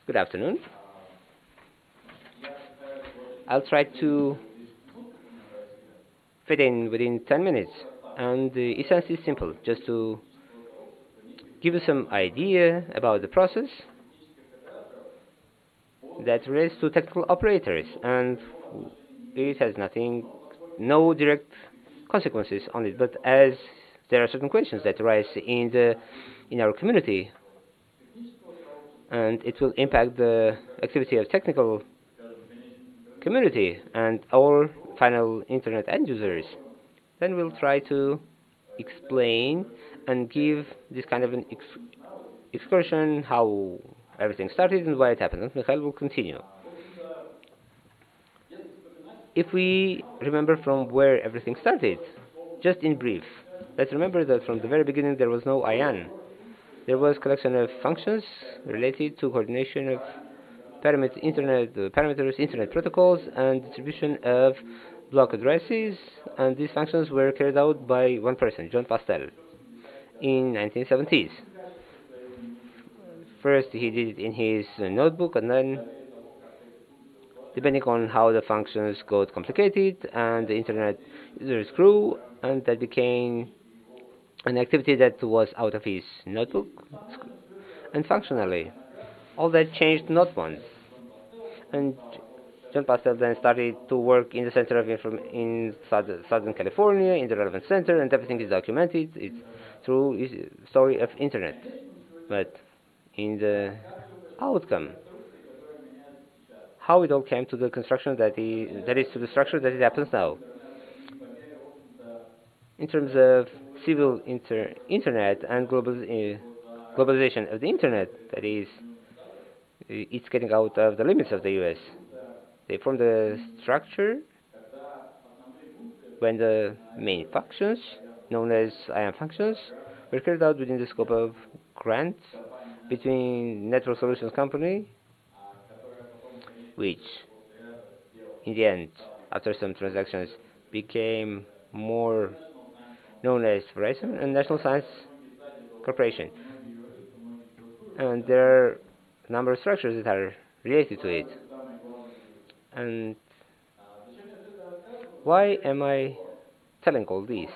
Good afternoon. I'll try to fit in within 10 minutes. And the essence is simple, just to give you some idea about the process that relates to technical operators. And it has no direct consequences on it. But as there are certain questions that arise in our community, and it will impact the activity of technical community and our final internet end users, then we'll try to explain and give this kind of an excursion how everything started and why it happened. And Mikhail will continue. If we remember from where everything started, just in brief, let's remember that from the very beginning there was no IANA. There was collection of functions related to coordination of parameters, internet protocols, and distribution of block addresses, and these functions were carried out by one person, John Pastel, in 1970s. First, he did it in his notebook, and then, depending on how the functions got complicated and the internet users grew, and that became an activity that was out of his notebook, and functionally, all that changed not once. And John Pastel then started to work in the center of in Southern California, in the relevant center, and everything is documented. It's through his story of internet. But in the outcome, how it all came to the construction that is to the structure that it happens now. In terms of civil internet and globalization of the internet, that is, it's getting out of the limits of the US. They form the structure when the main functions, known as IAM functions, were carried out within the scope of grants between Network Solutions Company, which in the end, after some transactions, became more known as Verizon, and National Science Corporation. And there are a number of structures that are related to it. And why am I telling all this?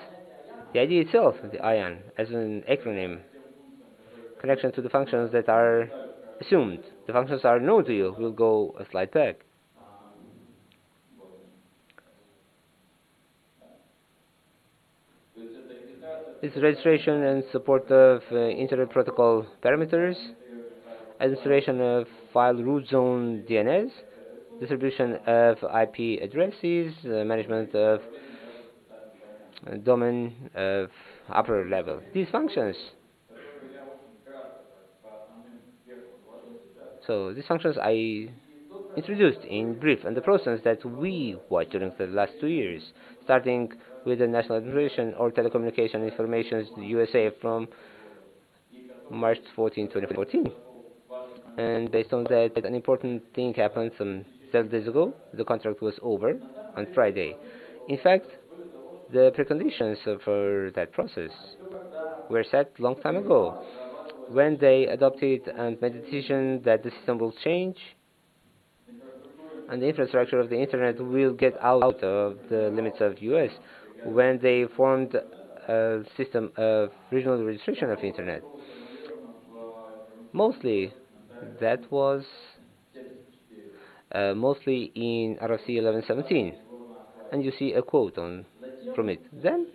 The idea itself, the IAN, as an acronym, connection to the functions that are assumed. The functions are known to you. We'll go a slide back. It's registration and support of Internet Protocol parameters, administration of file root zone DNS, distribution of IP addresses, management of domain of upper level. These functions. So these functions I introduced in brief, and the process that we watched during the last 2 years, starting with the National Administration or Telecommunication Information USA from March 14, 2014. And based on that, an important thing happened some 7 days ago. The contract was over on Friday. In fact, the preconditions for that process were set long time ago, when they adopted and made the decision that the system will change and the infrastructure of the internet will get out of the limits of US, when they formed a system of regional registration of internet. Mostly, that was mostly in RFC 1117, and you see a quote from it. Then,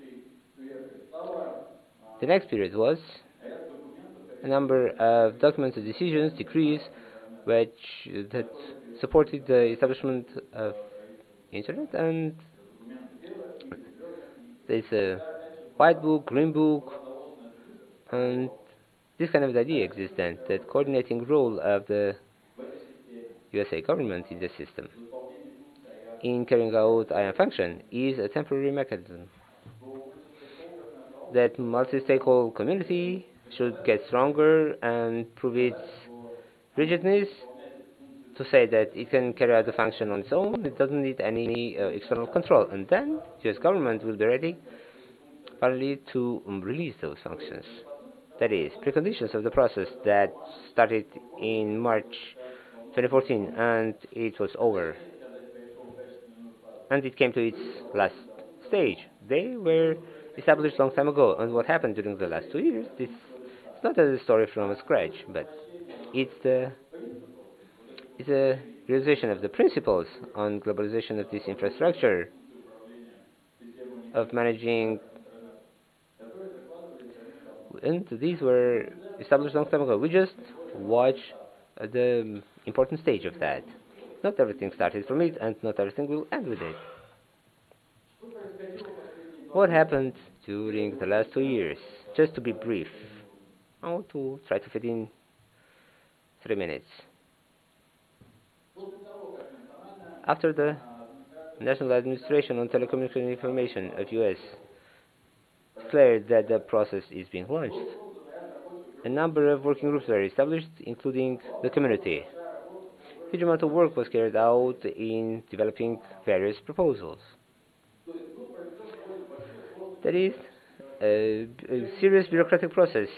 the next period was a number of documents and decisions, decrees, that supported the establishment of internet, and there's a white book, green book, and this kind of idea exists then, that coordinating role of the USA government in the system in carrying out IAM function is a temporary mechanism. That multi-stakeholder community should get stronger and prove its rigidness to say that it can carry out the function on its own. It doesn't need any external control, and then the US government will be ready finally to release those functions. That is, preconditions of the process that started in March 2014, and it was over. And it came to its last stage. They were established a long time ago, and what happened during the last 2 years, this is not a story from scratch, but it's it's a realization of the principles on globalization of this infrastructure, of managing, and these were established a long time ago. We just watch the important stage of that. Not everything started from it, and not everything will end with it. What happened during the last 2 years? Just to be brief, I want to try to fit in 3 minutes. After the National Administration on Telecommunication Information of US declared that the process is being launched, a number of working groups were established, including the community. Huge amount of work was carried out in developing various proposals. That is, a serious bureaucratic process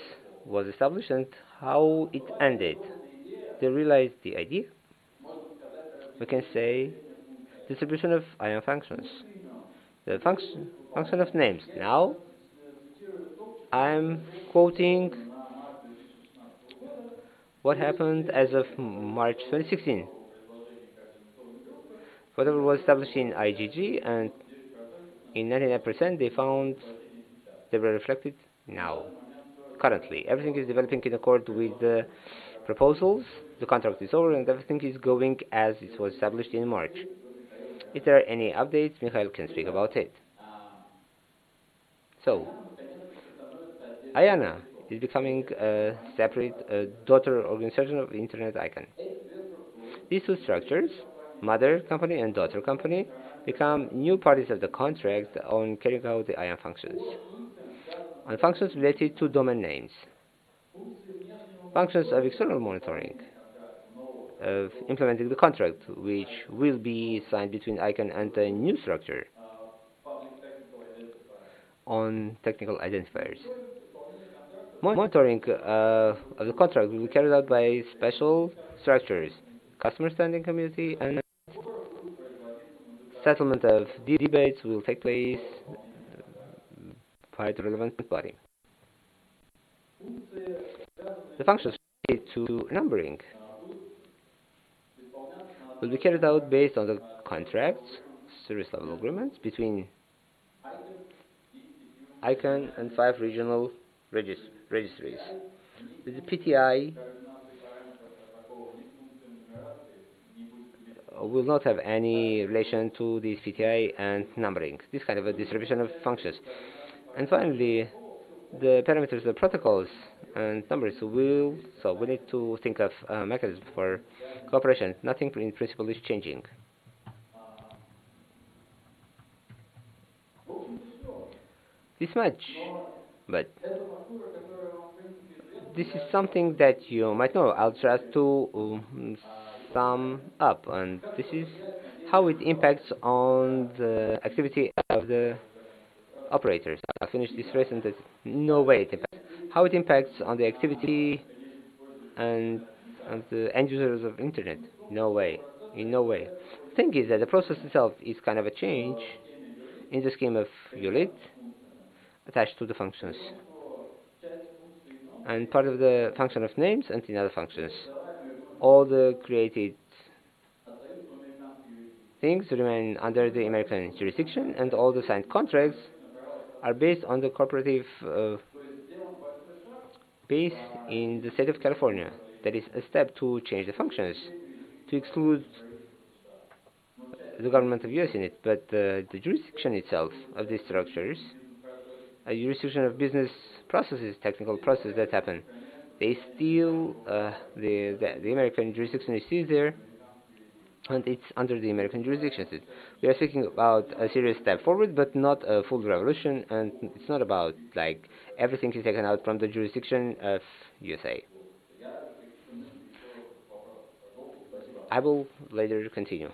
was established, and how it ended. They realized the idea. We can say distribution of IANA functions. The function of names. Now, I'm quoting what happened as of March 2016. Whatever was established in IGG, and in 99% they found they were reflected now. Currently, everything is developing in accord with the proposals. The contract is over, and everything is going as it was established in March. If there are any updates, Mikhail can speak about it. So, IANA is becoming a separate daughter organization of Internet ICANN. These two structures, mother company and daughter company, become new parties of the contract on carrying out the IANA functions. On functions related to domain names, functions of external monitoring, of implementing the contract, which will be signed between ICANN and the new structure on technical identifiers. Monitoring of the contract will be carried out by special structures, customer standing committee, and settlement of debates will take place by the relevant body. The functions related to numbering will be carried out based on the contracts, service level agreements between ICANN and 5 regional registries. The PTI will not have any relation to this PTI and numbering, this kind of a distribution of functions. And finally, the parameters of the protocols and numbers will, so we need to think of a mechanism for cooperation. Nothing in principle is changing. This much, but this is something that you might know. I'll try to sum up, and this is how it impacts on the activity of the operators. I'll finish this phrase, and there's no way it impacts. How it impacts on the activity and the end users of internet? No way. In no way. The thing is that the process itself is kind of a change in the scheme of ULIT attached to the functions, and part of the function of names and in other functions. All the created things remain under the American jurisdiction, and all the signed contracts are based on the cooperative base in the state of California. That is a step to change the functions, to exclude the government of US in it, but the jurisdiction itself of these structures, a jurisdiction of business processes, technical processes that happen, they still, the American jurisdiction is still there, and it's under the American jurisdiction. We are speaking about a serious step forward, but not a full revolution, and it's not about like everything is taken out from the jurisdiction of USA. I will later continue.